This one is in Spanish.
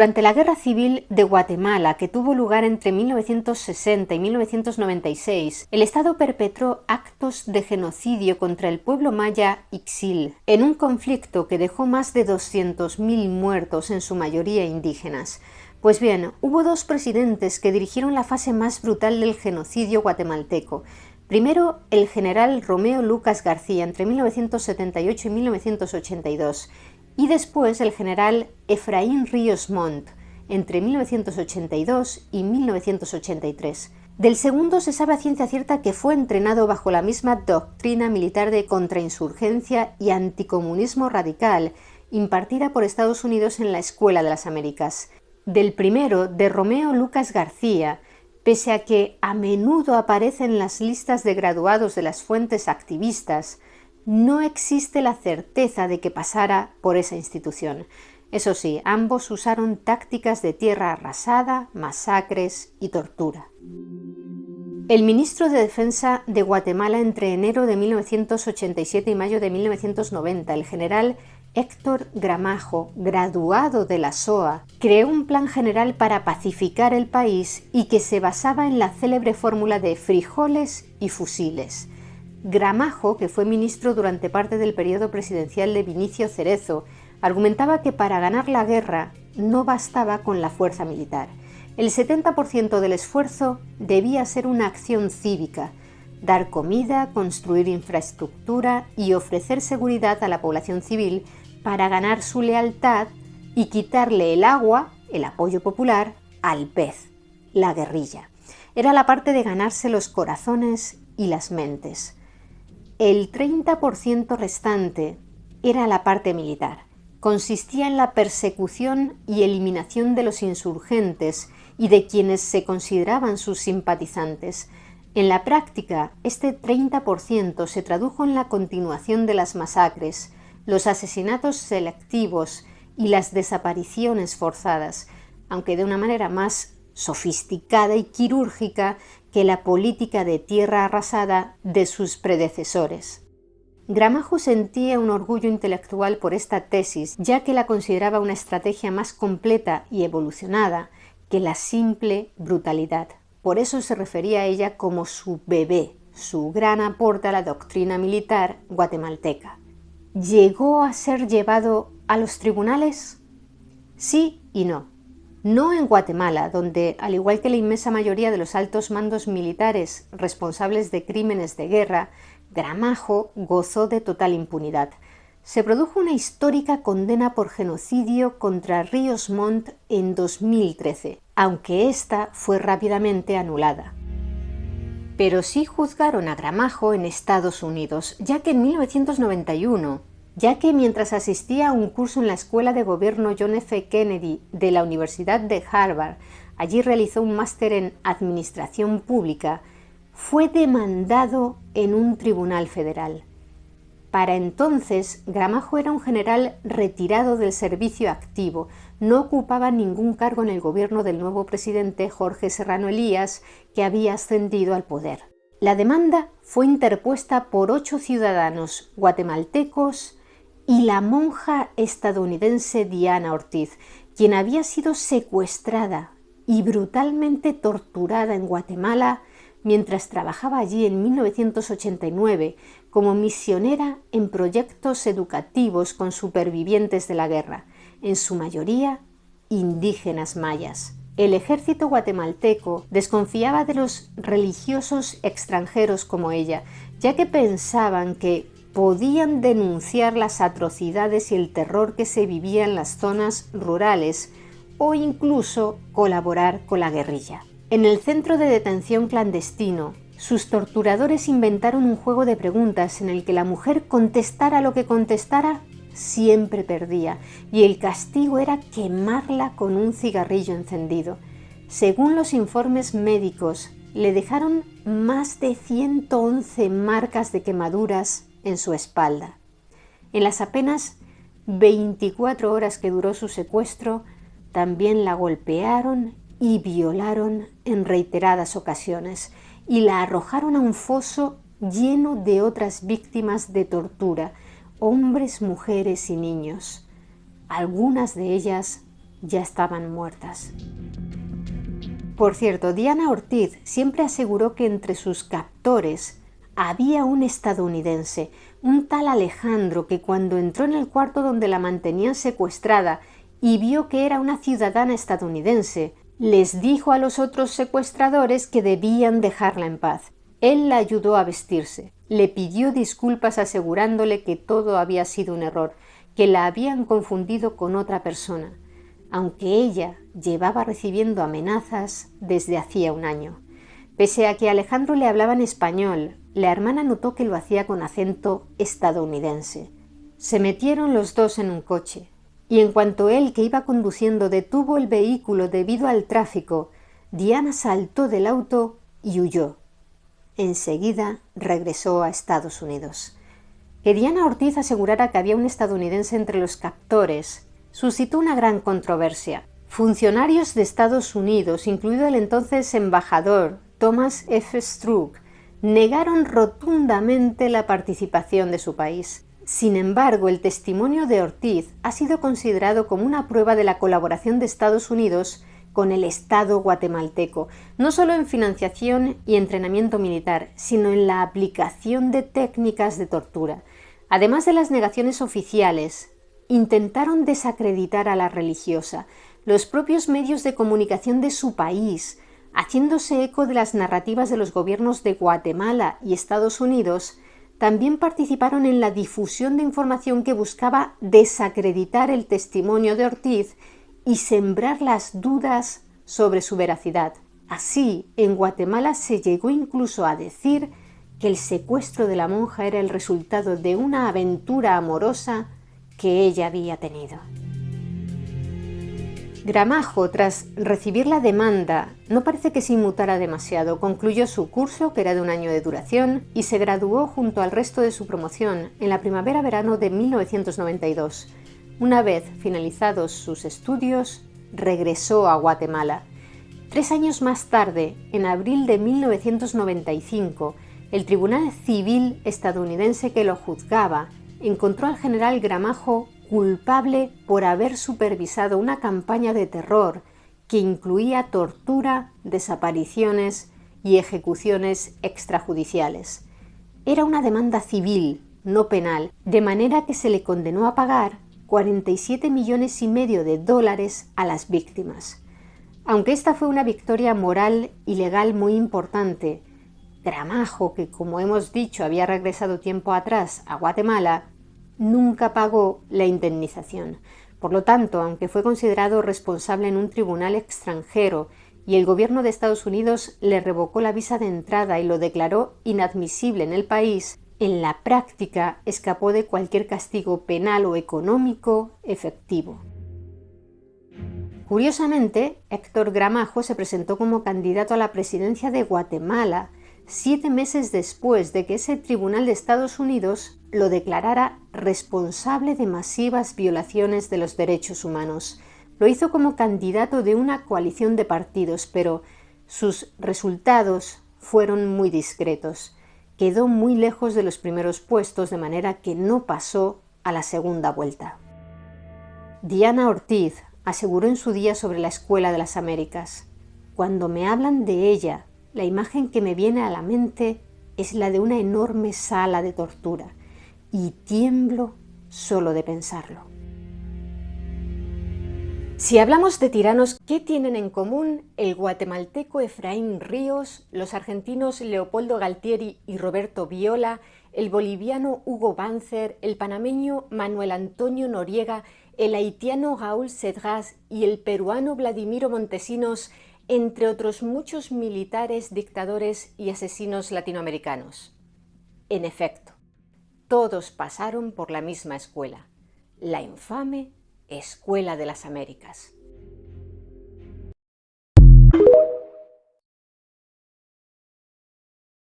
Durante la Guerra Civil de Guatemala, que tuvo lugar entre 1960 y 1996, el Estado perpetró actos de genocidio contra el pueblo maya Ixil, en un conflicto que dejó más de 200.000 muertos, en su mayoría indígenas. Pues bien, hubo dos presidentes que dirigieron la fase más brutal del genocidio guatemalteco. Primero, el general Romeo Lucas García, entre 1978 y 1982, y después el general Efraín Ríos Montt, entre 1982 y 1983. Del segundo se sabe a ciencia cierta que fue entrenado bajo la misma doctrina militar de contrainsurgencia y anticomunismo radical impartida por Estados Unidos en la Escuela de las Américas. Del primero, de Romeo Lucas García, pese a que a menudo aparece en las listas de graduados de las fuentes activistas, no existe la certeza de que pasara por esa institución. Eso sí, ambos usaron tácticas de tierra arrasada, masacres y tortura. El ministro de Defensa de Guatemala entre enero de 1987 y mayo de 1990, el general Héctor Gramajo, graduado de la SOA, creó un plan general para pacificar el país y que se basaba en la célebre fórmula de frijoles y fusiles. Gramajo, que fue ministro durante parte del periodo presidencial de Vinicio Cerezo, argumentaba que para ganar la guerra no bastaba con la fuerza militar. El 70% del esfuerzo debía ser una acción cívica, dar comida, construir infraestructura y ofrecer seguridad a la población civil para ganar su lealtad y quitarle el agua, el apoyo popular, al pez, la guerrilla. Era la parte de ganarse los corazones y las mentes. El 30% restante era la parte militar. Consistía en la persecución y eliminación de los insurgentes y de quienes se consideraban sus simpatizantes. En la práctica, este 30% se tradujo en la continuación de las masacres, los asesinatos selectivos y las desapariciones forzadas, aunque de una manera más sofisticada y quirúrgica que la política de tierra arrasada de sus predecesores. Gramajo sentía un orgullo intelectual por esta tesis, ya que la consideraba una estrategia más completa y evolucionada que la simple brutalidad. Por eso se refería a ella como su bebé, su gran aporte a la doctrina militar guatemalteca. ¿Llegó a ser llevado a los tribunales? Sí y no. No en Guatemala, donde, al igual que la inmensa mayoría de los altos mandos militares responsables de crímenes de guerra, Gramajo gozó de total impunidad. Se produjo una histórica condena por genocidio contra Ríos Montt en 2013, aunque esta fue rápidamente anulada. Pero sí juzgaron a Gramajo en Estados Unidos, ya que mientras asistía a un curso en la Escuela de Gobierno John F. Kennedy de la Universidad de Harvard, allí realizó un máster en Administración Pública, fue demandado en un tribunal federal. Para entonces, Gramajo era un general retirado del servicio activo, no ocupaba ningún cargo en el gobierno del nuevo presidente Jorge Serrano Elías, que había ascendido al poder. La demanda fue interpuesta por 8 ciudadanos guatemaltecos y la monja estadounidense Diana Ortiz, quien había sido secuestrada y brutalmente torturada en Guatemala mientras trabajaba allí en 1989 como misionera en proyectos educativos con supervivientes de la guerra, en su mayoría indígenas mayas. El ejército guatemalteco desconfiaba de los religiosos extranjeros como ella, ya que pensaban que podían denunciar las atrocidades y el terror que se vivía en las zonas rurales o incluso colaborar con la guerrilla. En el centro de detención clandestino, sus torturadores inventaron un juego de preguntas en el que la mujer contestara lo que contestara, siempre perdía, y el castigo era quemarla con un cigarrillo encendido. Según los informes médicos, le dejaron más de 111 marcas de quemaduras en su espalda. En las apenas 24 horas que duró su secuestro, también la golpearon y violaron en reiteradas ocasiones y la arrojaron a un foso lleno de otras víctimas de tortura, hombres, mujeres y niños. Algunas de ellas ya estaban muertas. Por cierto, Diana Ortiz siempre aseguró que entre sus captores había un estadounidense, un tal Alejandro, que cuando entró en el cuarto donde la mantenían secuestrada y vio que era una ciudadana estadounidense, les dijo a los otros secuestradores que debían dejarla en paz. Él la ayudó a vestirse, le pidió disculpas asegurándole que todo había sido un error, que la habían confundido con otra persona, aunque ella llevaba recibiendo amenazas desde hacía un año. Pese a que Alejandro le hablaba en español, la hermana notó que lo hacía con acento estadounidense. Se metieron los dos en un coche, y en cuanto él, que iba conduciendo, detuvo el vehículo debido al tráfico, Diana saltó del auto y huyó. Enseguida regresó a Estados Unidos. Que Diana Ortiz asegurara que había un estadounidense entre los captores suscitó una gran controversia. Funcionarios de Estados Unidos, incluido el entonces embajador Thomas F. Strug, negaron rotundamente la participación de su país. Sin embargo, el testimonio de Ortiz ha sido considerado como una prueba de la colaboración de Estados Unidos con el Estado guatemalteco, no solo en financiación y entrenamiento militar, sino en la aplicación de técnicas de tortura. Además de las negaciones oficiales, intentaron desacreditar a la religiosa. Los propios medios de comunicación de su país, haciéndose eco de las narrativas de los gobiernos de Guatemala y Estados Unidos, también participaron en la difusión de información que buscaba desacreditar el testimonio de Ortiz y sembrar las dudas sobre su veracidad. Así, en Guatemala se llegó incluso a decir que el secuestro de la monja era el resultado de una aventura amorosa que ella había tenido. Gramajo, tras recibir la demanda, no parece que se inmutara demasiado. Concluyó su curso, que era de un año de duración, y se graduó junto al resto de su promoción en la primavera-verano de 1992. Una vez finalizados sus estudios, regresó a Guatemala. 3 años más tarde, en abril de 1995, el Tribunal Civil estadounidense que lo juzgaba encontró al general Gramajo culpable por haber supervisado una campaña de terror que incluía tortura, desapariciones y ejecuciones extrajudiciales. Era una demanda civil, no penal, de manera que se le condenó a pagar $47,5 millones a las víctimas. Aunque esta fue una victoria moral y legal muy importante, Gramajo, que como hemos dicho había regresado tiempo atrás a Guatemala, nunca pagó la indemnización. Por lo tanto, aunque fue considerado responsable en un tribunal extranjero y el gobierno de Estados Unidos le revocó la visa de entrada y lo declaró inadmisible en el país, en la práctica escapó de cualquier castigo penal o económico efectivo. Curiosamente, Héctor Gramajo se presentó como candidato a la presidencia de Guatemala 7 meses después de que ese tribunal de Estados Unidos lo declarara responsable de masivas violaciones de los derechos humanos. Lo hizo como candidato de una coalición de partidos, pero sus resultados fueron muy discretos. Quedó muy lejos de los primeros puestos, de manera que no pasó a la segunda vuelta. Diana Ortiz aseguró en su día sobre la Escuela de las Américas: cuando me hablan de ella, la imagen que me viene a la mente es la de una enorme sala de tortura, y tiemblo solo de pensarlo. Si hablamos de tiranos, ¿qué tienen en común el guatemalteco Efraín Ríos, los argentinos Leopoldo Galtieri y Roberto Viola, el boliviano Hugo Banzer, el panameño Manuel Antonio Noriega, el haitiano Raúl Cedras y el peruano Vladimiro Montesinos, entre otros muchos militares, dictadores y asesinos latinoamericanos? En efecto, todos pasaron por la misma escuela, la infame Escuela de las Américas.